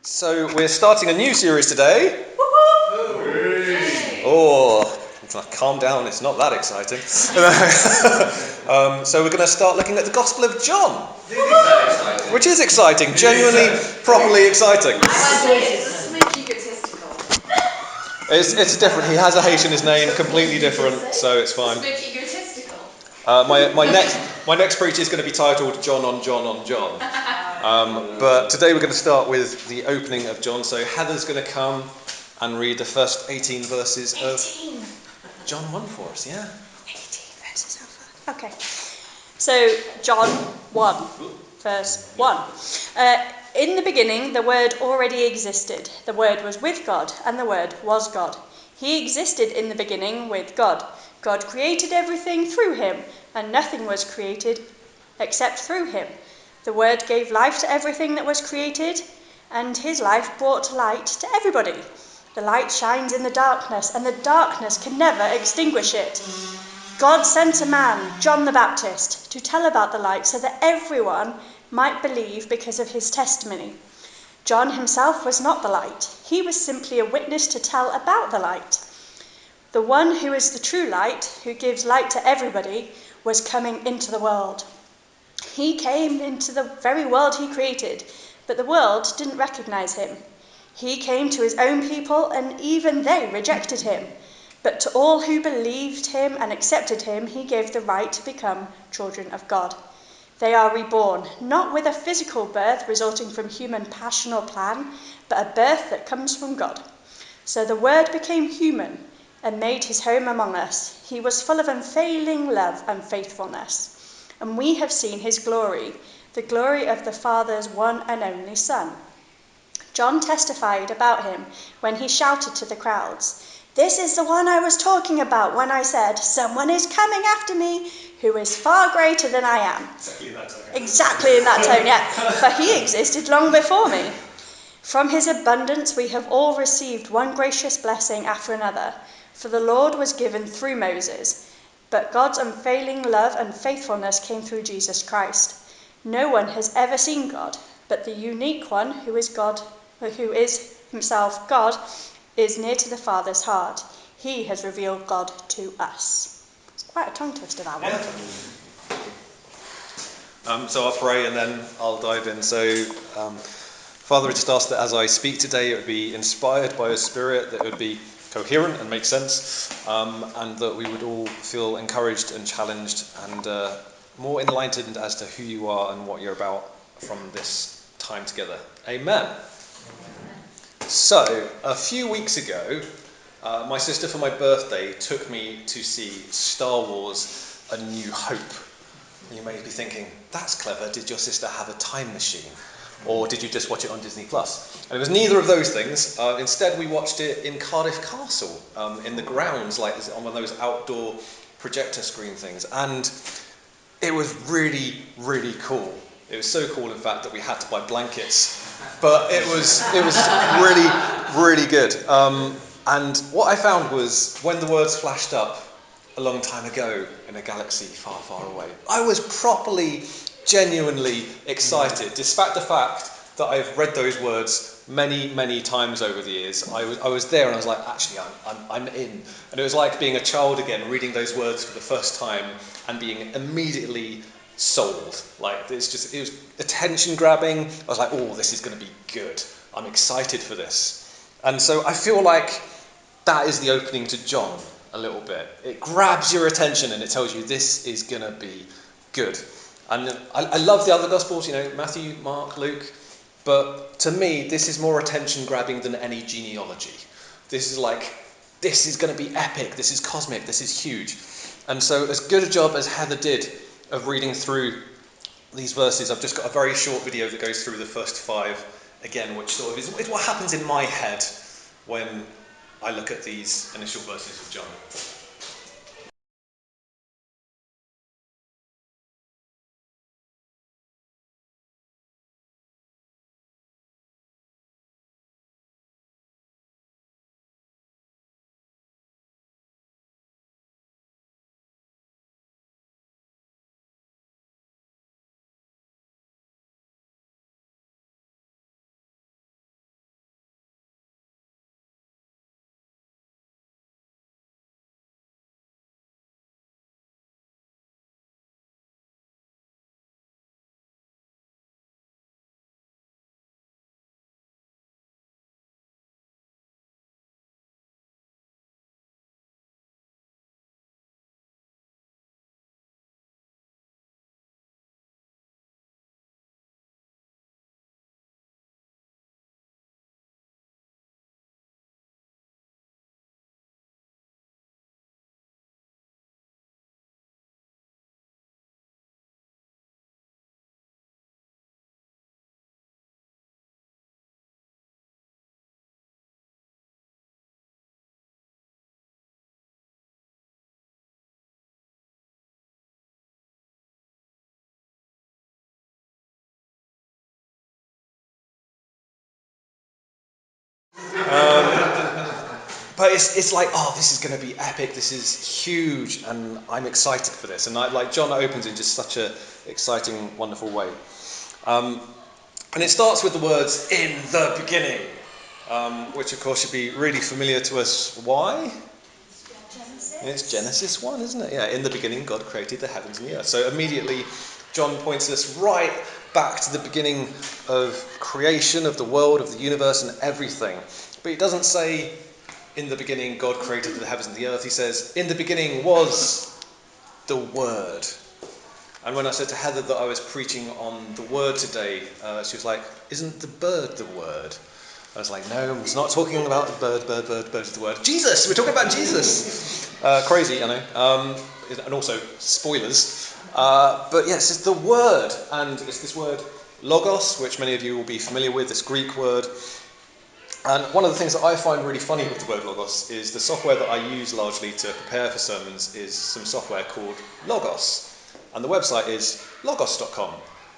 So we're starting a new series today. Oh, calm down, it's not that exciting. So we're going to start looking at the Gospel of John, which is exciting, genuinely, properly exciting. It's different. He has a H in his name, completely different, so it's fine. My next preach is going to be titled John on John on John. But today we're going to start with the opening of John. So Heather's going to come and read the first 18 verses of John 1 for us, yeah? 18 verses of Okay. So, John 1, verse 1. In the beginning, the Word already existed. The Word was with God, and the Word was God. He existed in the beginning with God. God created everything through him, and nothing was created except through him. The Word gave life to everything that was created, and his life brought light to everybody. The light shines in the darkness, and the darkness can never extinguish it. God sent a man, John the Baptist, to tell about the light so that everyone might believe because of his testimony. John himself was not the light. He was simply a witness to tell about the light. The one who is the true light, who gives light to everybody, was coming into the world. He came into the very world he created, but the world didn't recognize him. He came to his own people, and even they rejected him. But to all who believed him and accepted him, he gave the right to become children of God. They are reborn, not with a physical birth resulting from human passion or plan, but a birth that comes from God. So the Word became human and made his home among us. He was full of unfailing love and faithfulness. And we have seen his glory, the glory of the Father's one and only Son. John testified about him when he shouted to the crowds, "This is the one I was talking about when I said, 'Someone is coming after me who is far greater than I am.'" Exactly in that tone, yeah. For he existed long before me. From his abundance we have all received one gracious blessing after another. For the Lord was given through Moses, but God's unfailing love and faithfulness came through Jesus Christ. No one has ever seen God, but the unique one who is himself God, is near to the Father's heart. He has revealed God to us. It's quite a tongue twister, that one. Yeah. So I'll pray and then I'll dive in. So, Father, I just ask that as I speak today, it would be inspired by your Spirit, that it would be coherent and make sense, and that we would all feel encouraged and challenged and more enlightened as to who you are and what you're about from this time together. Amen. So, a few weeks ago, my sister for my birthday took me to see Star Wars A New Hope. You may be thinking, that's clever, did your sister have a time machine? Or did you just watch it on Disney+? And it was neither of those things. Instead, we watched it in Cardiff Castle, in the grounds, like on one of those outdoor projector screen things. And it was really, really cool. It was so cool, in fact, that we had to buy blankets. But it was really, really good. And what I found was, when the words flashed up a long time ago in a galaxy far, far away, I was properly, genuinely excited, despite the fact that I've read those words many, many times over the years. I was there and I was like, actually, I'm in. And it was like being a child again, reading those words for the first time and being immediately sold. Like, it was attention grabbing. I was like, oh, this is going to be good. I'm excited for this. And so I feel like that is the opening to John a little bit. It grabs your attention and it tells you this is going to be good. And I love the other Gospels, Matthew, Mark, Luke. But to me, this is more attention grabbing than any genealogy. This is going to be epic. This is cosmic. This is huge. And so as good a job as Heather did of reading through these verses, I've just got a very short video that goes through the first 5 again, which sort of is what happens in my head when I look at these initial verses of John. But it's like, oh, this is going to be epic. This is huge, and I'm excited for this. And like John opens in just such a exciting, wonderful way. And it starts with the words "in the beginning," which of course should be really familiar to us. Why? Genesis. It's Genesis 1, isn't it? Yeah, in the beginning, God created the heavens and the earth. So immediately, John points us right back to the beginning of creation, of the world, of the universe, and everything. But he doesn't say, in the beginning, God created the heavens and the earth. He says, in the beginning was the Word. And when I said to Heather that I was preaching on the Word today, she was like, isn't the bird the Word? I was like, no, it's not talking about the bird is the Word. Jesus! We're talking about Jesus! Crazy, I know. And also, spoilers. But yes, it's the Word. And it's this word, logos, which many of you will be familiar with, this Greek word. And one of the things that I find really funny with the word logos is the software that I use largely to prepare for sermons is some software called Logos. And the website is logos.com.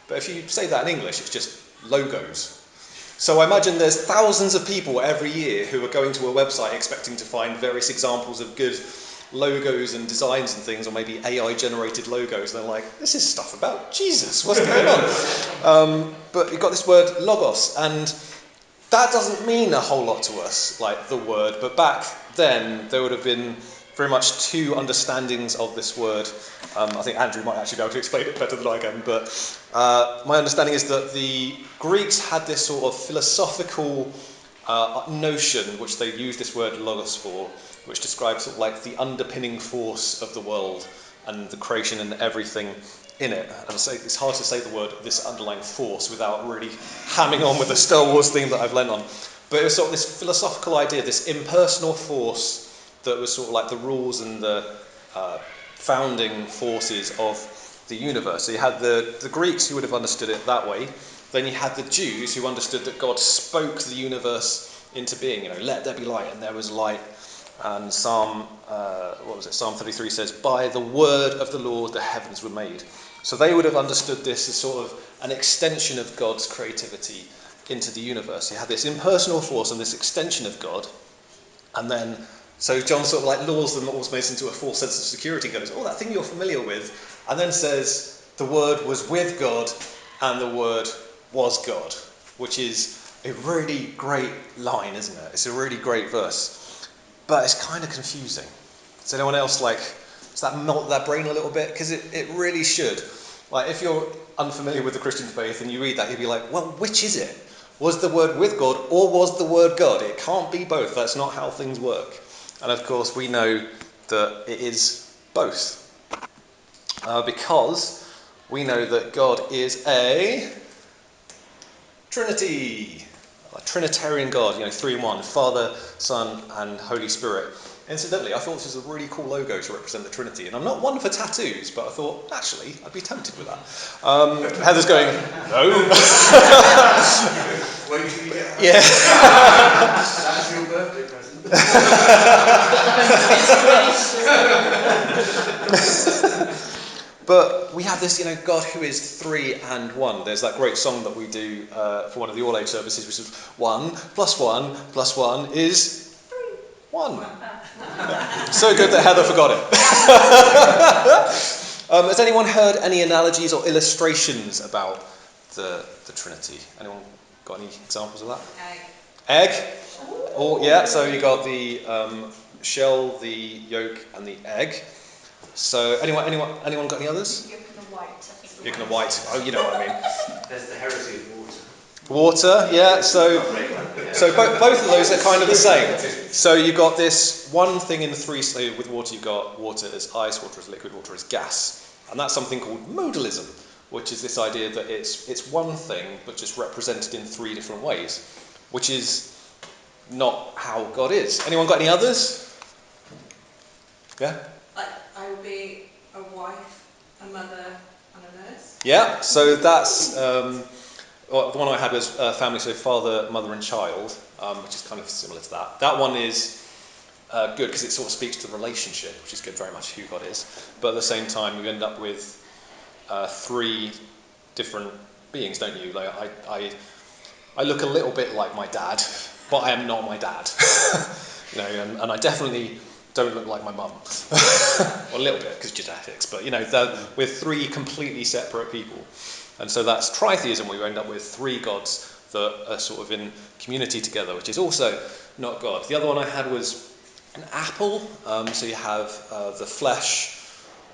But if you say that in English, it's just logos. So I imagine there's thousands of people every year who are going to a website expecting to find various examples of good logos and designs and things, or maybe AI-generated logos. And they're like, this is stuff about Jesus. What's going on? But you've got this word logos, and that doesn't mean a whole lot to us, like the word, but back then there would have been very much two understandings of this word. I think Andrew might actually be able to explain it better than I can, but my understanding is that the Greeks had this sort of philosophical notion, which they used this word logos for, which describes sort of like the underpinning force of the world and the creation and everything in it. And I say it's hard to say the word this underlying force without really hamming on with the Star Wars theme that I've lent on. But it was sort of this philosophical idea, this impersonal force that was sort of like the rules and the founding forces of the universe. So you had the Greeks who would have understood it that way. Then you had the Jews who understood that God spoke the universe into being. You know, let there be light, and there was light. And Psalm 33 says, by the word of the Lord the heavens were made. So they would have understood this as sort of an extension of God's creativity into the universe. You had this impersonal force and this extension of God. And then, so John sort of like lures them almost into a false sense of security, goes, oh, that thing you're familiar with, and then says, the Word was with God, and the Word was God, which is a really great line, isn't it? It's a really great verse, but it's kind of confusing. Does anyone else does that melt their brain a little bit? Because it really should. Like, if you're unfamiliar with the Christian faith and you read that, you'd be like, well, which is it? Was the Word with God, or was the Word God? It can't be both. That's not how things work. And of course, we know that it is both. Because we know that God is a Trinity. A Trinitarian God, three in one, Father, Son, and Holy Spirit. Incidentally, I thought this was a really cool logo to represent the Trinity, and I'm not one for tattoos, but I thought, actually, I'd be tempted with that. Heather's going, no. Wait till you get that. Yeah. That's your birthday present. But we have this, God who is three and one. There's that great song that we do for one of the all-age services, which is 1 + 1 + 1 is 1. So good that Heather forgot it. Has anyone heard any analogies or illustrations about the Trinity? Anyone got any examples of that? Egg. Oh, yeah. So you got the shell, the yolk, and the egg. So anyone got any others? Yolk and white, I think. Yolk and white. Oh, you know what I mean. There's the heresy of water. Water, yeah. So both of those are kind of the same. So you've got this one thing in three. So with water, you've got water as ice, water as liquid, water as gas, and that's something called modalism, which is this idea that it's one thing but just represented in three different ways, which is not how God is. Anyone got any others? Yeah. I would be a wife, a mother, and a nurse. Yeah. So that's. Well, the one I had was family, so father, mother, and child, which is kind of similar to that. That one is good because it sort of speaks to the relationship, which is good, very much who God is. But at the same time, you end up with three different beings, don't you? Like I look a little bit like my dad, but I am not my dad. And I definitely don't look like my mum. Well, a little bit, because genetics, but we're three completely separate people. And so that's tritheism, where you end up with three gods that are sort of in community together, which is also not God. The other one I had was an apple. So you have the flesh,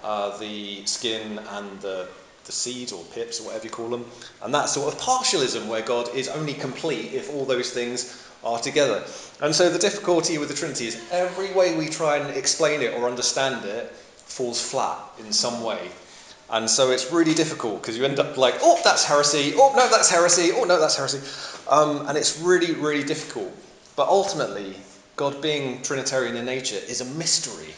the skin, and the seeds or pips or whatever you call them. And that's sort of partialism, where God is only complete if all those things are together. And so the difficulty with the Trinity is every way we try and explain it or understand it falls flat in some way. And so it's really difficult, because you end up like, oh, that's heresy, oh, no, that's heresy, oh, no, that's heresy. And it's really, really difficult. But ultimately, God being Trinitarian in nature is a mystery.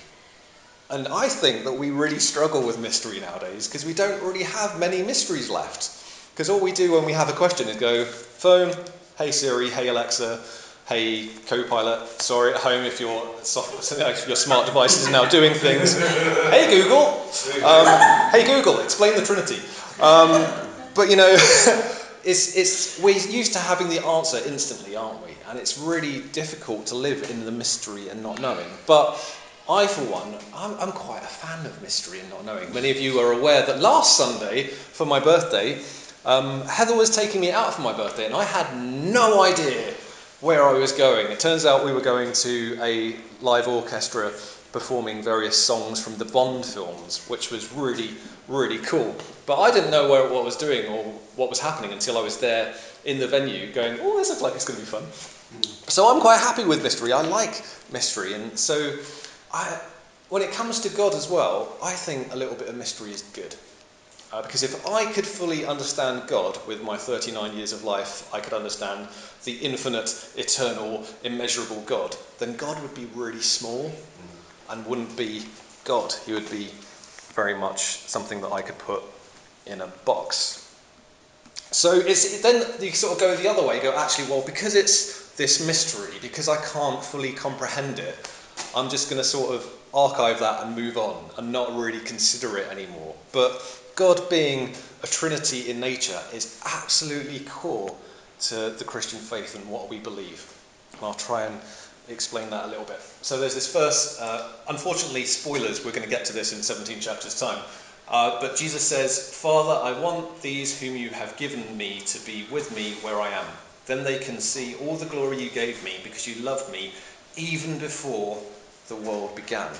And I think that we really struggle with mystery nowadays, because we don't really have many mysteries left. Because all we do when we have a question is go, phone, hey Siri, hey Alexa, hey Copilot, sorry at home if your smart device is now doing things. Hey Google, hey Google, explain the Trinity. But we're used to having the answer instantly, aren't we? And it's really difficult to live in the mystery and not knowing. But I, for one, I'm quite a fan of mystery and not knowing. Many of you are aware that last Sunday, for my birthday, Heather was taking me out for my birthday, and I had no idea where I was going. It turns out we were going to a live orchestra performing various songs from the Bond films, which was really, really cool. But I didn't know what I was doing or what was happening until I was there in the venue going, oh, this looks like it's going to be fun. So I'm quite happy with mystery. I like mystery. And so when it comes to God as well, I think a little bit of mystery is good. Because if I could fully understand God with my 39 years of life, I could understand the infinite, eternal, immeasurable God, then God would be really small and wouldn't be God. He would be very much something that I could put in a box. So then you sort of go the other way, actually, well, because it's this mystery, because I can't fully comprehend it, I'm just going to sort of archive that and move on and not really consider it anymore. But God being a Trinity in nature is absolutely core to the Christian faith and what we believe. And I'll try and explain that a little bit. So there's this verse, unfortunately, spoilers, we're going to get to this in 17 chapters' time. But Jesus says, Father, I want these whom you have given me to be with me where I am. Then they can see all the glory you gave me because you loved me even before the world began.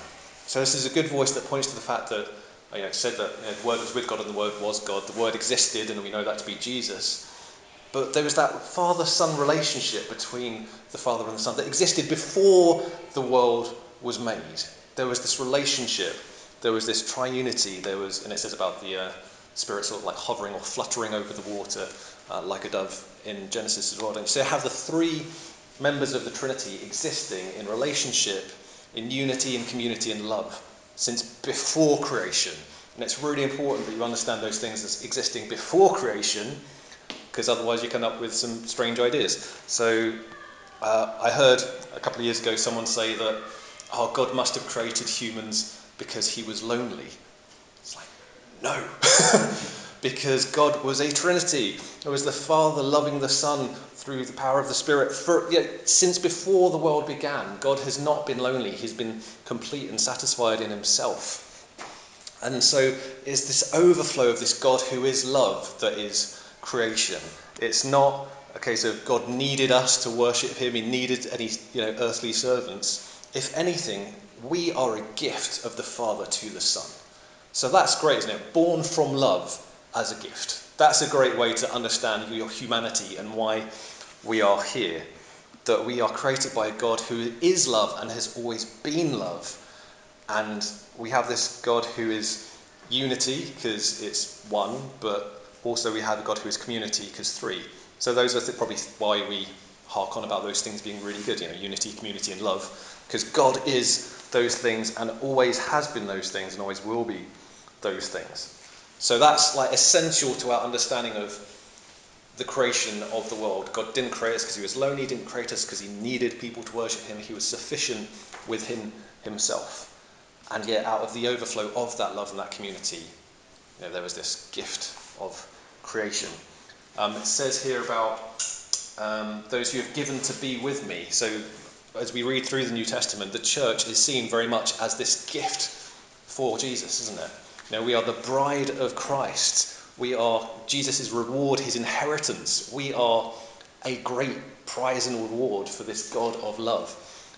So this is a good voice that points to the fact that it said that the Word was with God and the Word was God. The Word existed, and we know that to be Jesus. But there was that Father-Son relationship between the Father and the Son that existed before the world was made. There was this relationship. There was this triunity. And it says about the Spirit sort of like hovering or fluttering over the water like a dove in Genesis as well. And so you have the three members of the Trinity existing in relationship, in unity and community and love since before creation. And it's really important that you understand those things as existing before creation, because otherwise you come up with some strange ideas. So I heard a couple of years ago someone say that, God must have created humans because he was lonely. It's like, no. Because God was a Trinity. It was the Father loving the Son through the power of the Spirit. Since before the world began, God has not been lonely. He's been complete and satisfied in himself. And so it's this overflow of this God who is love that is creation. It's not a case of God needed us to worship him. He needed any earthly servants. If anything, we are a gift of the Father to the Son. So that's great, isn't it? Born from love as a gift. That's a great way to understand your humanity and why we are here. That we are created by a God who is love and has always been love. And we have this God who is unity, because it's one, but also we have a God who is community, because three. So those are probably why we hark on about those things being really good, unity, community and love, because God is those things and always has been those things and always will be those things. So that's like essential to our understanding of the creation of the world. God didn't create us because he was lonely. He didn't create us because he needed people to worship him. He was sufficient within himself. And yet out of the overflow of that love and that community, there was this gift of creation. It says here about those who have given to be with me. So as we read through the New Testament, the church is seen very much as this gift for Jesus, isn't it? You know, we are the bride of Christ. We are Jesus' reward, his inheritance. We are a great prize and reward for this God of love.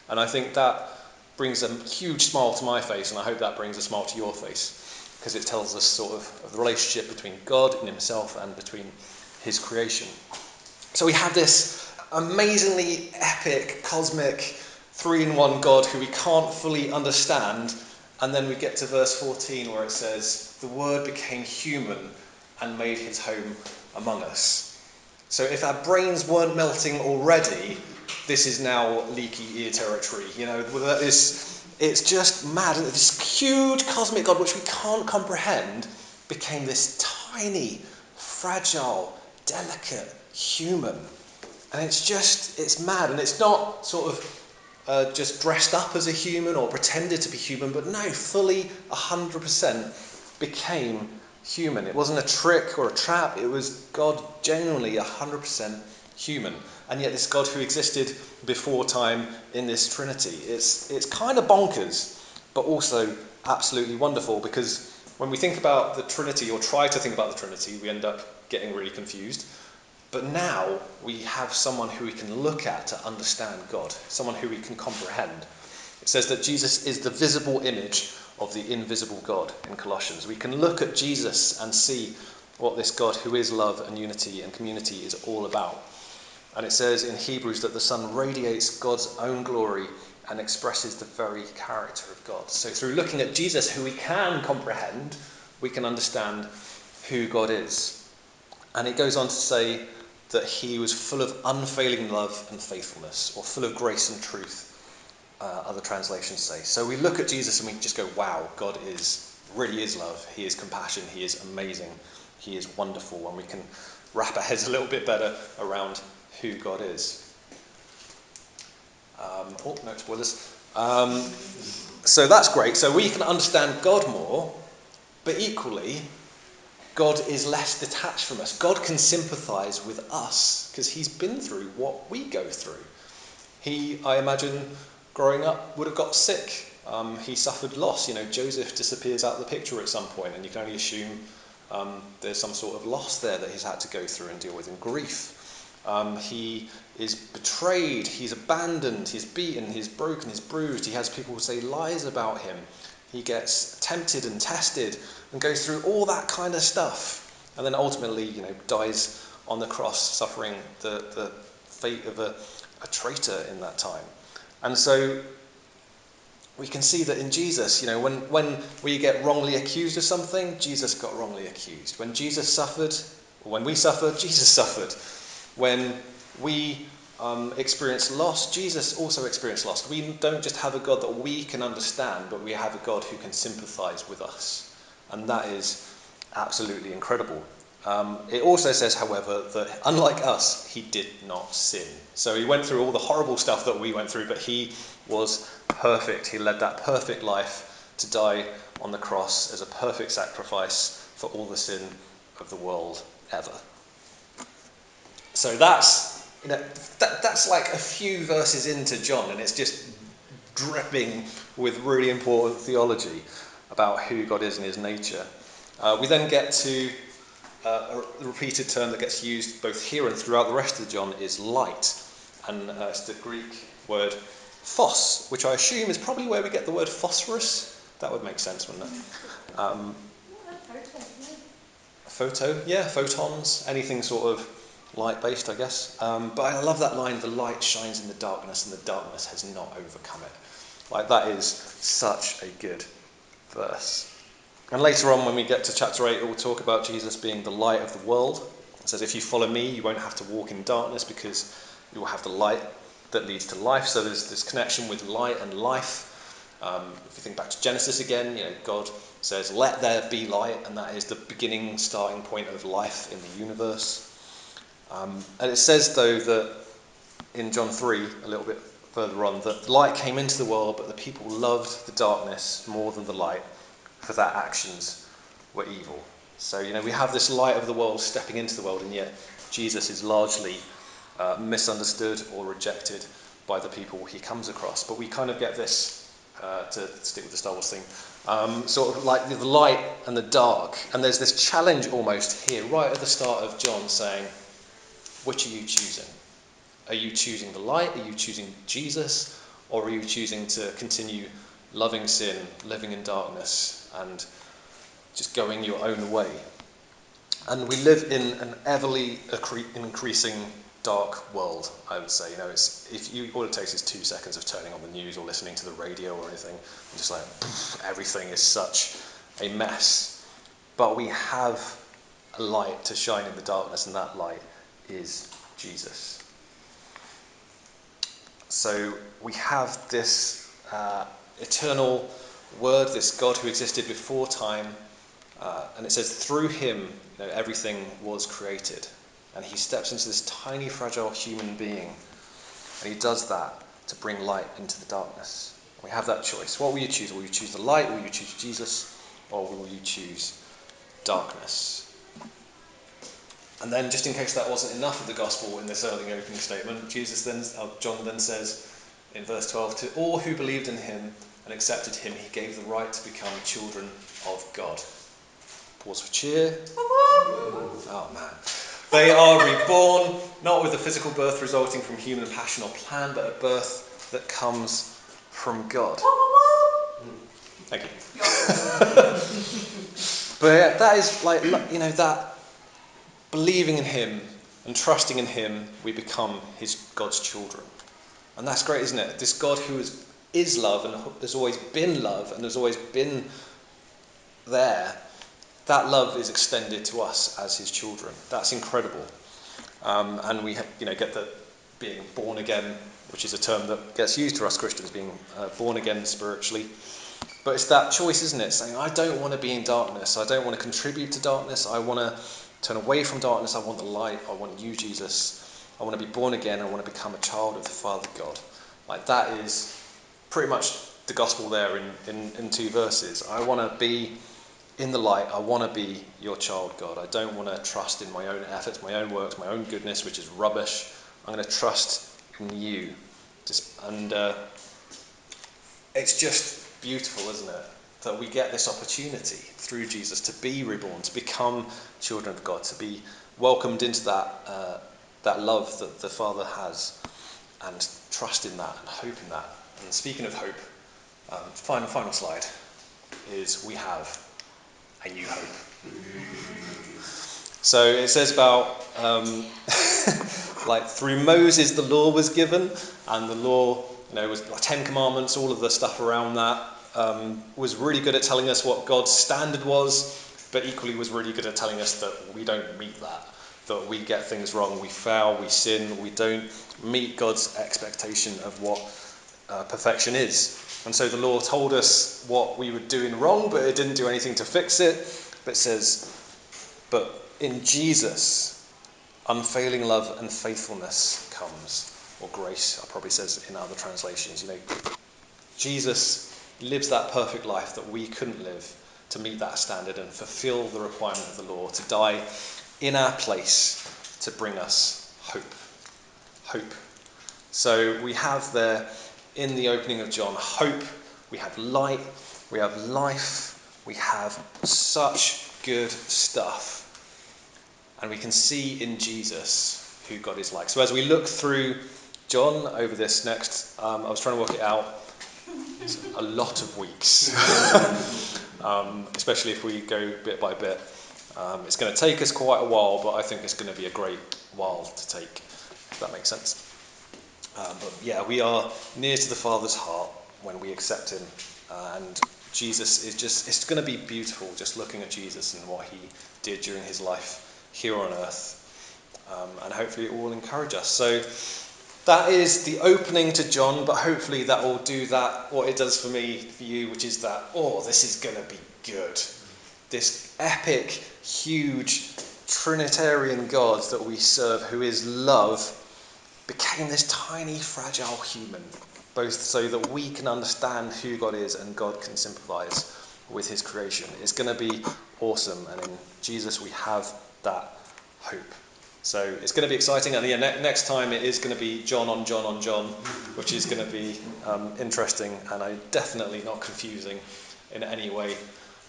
And I think that brings a huge smile to my face, and I hope that brings a smile to your face, because it tells us sort of the relationship between God and himself and between his creation. So we have this amazingly epic, cosmic, three-in-one God who we can't fully understand, and then we get to verse 14 where it says, "The Word became human and made his home among us." So if our brains weren't melting already, this is now leaky ear territory. You know, it's just mad. This huge cosmic God, which we can't comprehend, became this tiny, fragile, delicate human. And it's mad. And it's not sort of just dressed up as a human or pretended to be human, but no, fully 100% became human. It wasn't a trick or a trap. It was God genuinely 100% human. And yet this God who existed before time in this Trinity. It's kind of bonkers, but also absolutely wonderful, because when we think about the Trinity, or try to think about the Trinity, we end up getting really confused. But now we have someone who we can look at to understand God, someone who we can comprehend. It says that Jesus is the visible image of the invisible God in Colossians. We can look at Jesus and see what this God who is love and unity and community is all about. And it says in Hebrews that the Son radiates God's own glory and expresses the very character of God. So through looking at Jesus, who we can comprehend, we can understand who God is. And it goes on to say that he was full of unfailing love and faithfulness, or full of grace and truth, other translations say. So we look at Jesus and we just go, wow, God really is love. He is compassion. He is amazing. He is wonderful. And we can wrap our heads a little bit better around who God is. No spoilers. So that's great. So we can understand God more, but equally, God is less detached from us. God can sympathise with us because he's been through what we go through. He, I imagine, growing up, would have got sick. He suffered loss. You know, Joseph disappears out of the picture at some point, and you can only assume there's some sort of loss there that he's had to go through and deal with, and grief. He is betrayed, he's abandoned, he's beaten, he's broken, he's bruised. He has people who say lies about him. He gets tempted and tested and goes through all that kind of stuff. And then ultimately, you know, dies on the cross, suffering the fate of a traitor in that time. And so we can see that in Jesus, you know, when we get wrongly accused of something, Jesus got wrongly accused. When Jesus suffered, or when we suffered, Jesus suffered. When we experience loss, Jesus also experienced loss. We don't just have a God that we can understand, but we have a God who can sympathise with us. And that is absolutely incredible. It also says, however, that unlike us, he did not sin. So he went through all the horrible stuff that we went through, but he was perfect. He led that perfect life to die on the cross as a perfect sacrifice for all the sin of the world ever. So that's like a few verses into John, and it's just dripping with really important theology about who God is and his nature. We then get to a repeated term that gets used both here and throughout the rest of John is light, and it's the Greek word phos, which I assume is probably where we get the word phosphorus. That would make sense, wouldn't it? Photo, yeah, photons, anything sort of light-based, I guess. But I love that line, the light shines in the darkness and the darkness has not overcome it. Like, that is such a good verse. And later on, when we get to chapter 8, it will talk about Jesus being the light of the world. It says, if you follow me, you won't have to walk in darkness because you will have the light that leads to life. So there's this connection with light and life. If you think back to Genesis again, you know, God says, let there be light, and that is the beginning, starting point of life in the universe. And it says, though, that in John 3, a little bit further on, that the light came into the world, but the people loved the darkness more than the light, for their actions were evil. So, you know, we have this light of the world stepping into the world, and yet Jesus is largely misunderstood or rejected by the people he comes across. But we kind of get this, to stick with the Star Wars theme, sort of like the light and the dark. And there's this challenge almost here, right at the start of John, saying, which are you choosing? Are you choosing the light? Are you choosing Jesus? Or are you choosing to continue loving sin, living in darkness, and just going your own way? And we live in an everly increasing dark world, I would say. All it takes is 2 seconds of turning on the news or listening to the radio or anything, and just like, everything is such a mess. But we have a light to shine in the darkness, and that light is Jesus. So we have this eternal Word, this God who existed before time, and it says through him everything was created. And he steps into this tiny, fragile human being, and he does that to bring light into the darkness. We have that choice. What will you choose? Will you choose the light? Will you choose Jesus? Or will you choose darkness? And then, just in case that wasn't enough of the gospel in this early opening statement, John then says in verse 12, to all who believed in him and accepted him, he gave the right to become children of God. Pause for cheer. Oh man. They are reborn, not with a physical birth resulting from human passion or plan, but a birth that comes from God. Thank you. But yeah, that is that believing in him and trusting in him, we become God's children. And that's great, isn't it? This God who is love and has always been love and has always been there, that love is extended to us as his children. That's incredible. And we get the being born again, which is a term that gets used for us Christians, being born again spiritually. But it's that choice, isn't it? Saying, I don't want to be in darkness. I don't want to contribute to darkness. I want to turn away from darkness. I want the light. I want you, Jesus. I want to be born again. I want to become a child of the Father God. Like, that is pretty much the gospel there in 2 verses. I want to be in the light. I want to be your child, God. I don't want to trust in my own efforts, my own works, my own goodness, which is rubbish. I'm going to trust in you. It's just beautiful, isn't it, that we get this opportunity through Jesus to be reborn, to become children of God, to be welcomed into that love that the Father has, and trust in that and hope in that. And speaking of hope, final slide is we have a new hope. So it says about through Moses the law was given, and the law was 10 commandments, all of the stuff around that, was really good at telling us what God's standard was, but equally was really good at telling us that we don't meet that we get things wrong, we fail, we sin, we don't meet God's expectation of what perfection is. And so the law told us what we were doing wrong, but it didn't do anything to fix it. But it says, but in Jesus, unfailing love and faithfulness comes, or grace, it probably says in other translations. Jesus lives that perfect life that we couldn't live, to meet that standard and fulfill the requirement of the law, to die in our place, to bring us hope. So we have there in the opening of John hope, we have light, we have life, we have such good stuff. And we can see in Jesus who God is like. So as we look through John over this next, I was trying to work it out, it's a lot of weeks, especially if we go bit by bit. It's going to take us quite a while, but I think it's going to be a great while to take, if that makes sense. But yeah, we are near to the Father's heart when we accept him. And Jesus is it's going to be beautiful just looking at Jesus and what he did during his life here on earth. And hopefully it will encourage us. So that is the opening to John, but hopefully that will do what it does for me, for you, which is that, this is going to be good. This epic, huge, Trinitarian God that we serve, who is love, became this tiny, fragile human, both so that we can understand who God is and God can sympathize with his creation. It's going to be awesome, and in Jesus we have that hope. So it's going to be exciting, and next time it is going to be John on John on John, which is going to be interesting and definitely not confusing in any way,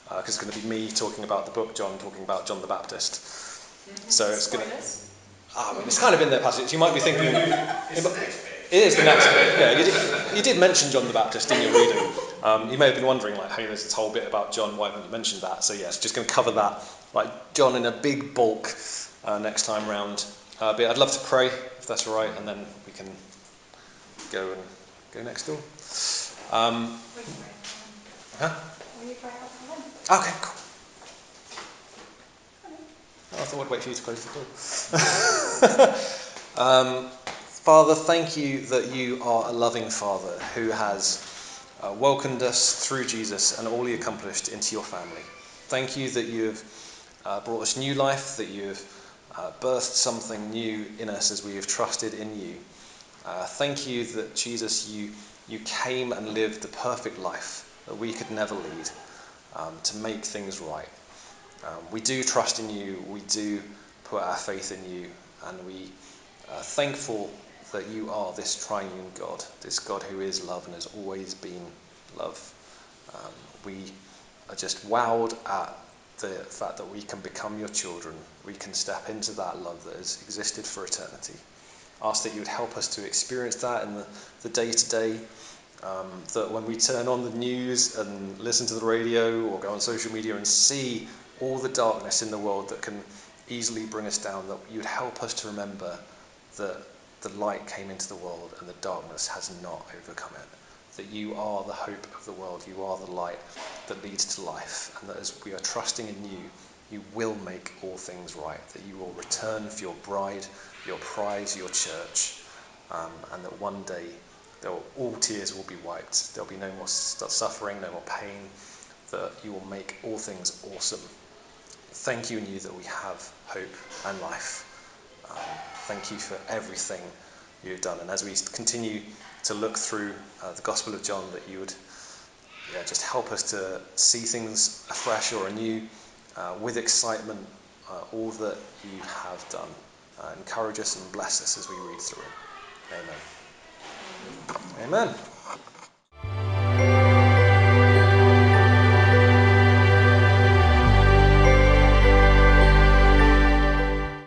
because it's going to be me talking about the book John, talking about John the Baptist. So it's going to. It's kind of in their passage. You might be thinking. It's the next bit. It is the next bit. Yeah, you did mention John the Baptist in your reading. You may have been wondering, like, hey, there's this whole bit about John. Why haven't you mentioned that? So yes, just going to cover that, like John in a big bulk next time round. But I'd love to pray, if that's all right, and then we can go next door. Okay, cool. I thought I'd wait for you to close the door. Father, thank you that you are a loving Father who has welcomed us through Jesus and all he accomplished into your family. Thank you that you have brought us new life, that you have birthed something new in us as we have trusted in you. Thank you that, Jesus, you came and lived the perfect life that we could never lead, to make things right. We do trust in you, we do put our faith in you, and we are thankful that you are this triune God, this God who is love and has always been love. We are just wowed at the fact that we can become your children. We can step into that love that has existed for eternity. Ask that you would help us to experience that in the day-to-day, that when we turn on the news and listen to the radio or go on social media and see all the darkness in the world that can easily bring us down, that you would help us to remember that the light came into the world and the darkness has not overcome it. That you are the hope of the world, you are the light that leads to life, and that as we are trusting in you, you will make all things right, that you will return for your bride, your prize, your church, and that one day all tears will be wiped. There'll be no more suffering, no more pain, that you will make all things awesome. Thank you in you that we have hope and life. Thank you for everything you've done. And as we continue to look through the Gospel of John, that you would just help us to see things afresh or anew, with excitement, all that you have done. Encourage us and bless us as we read through it. Amen. Amen.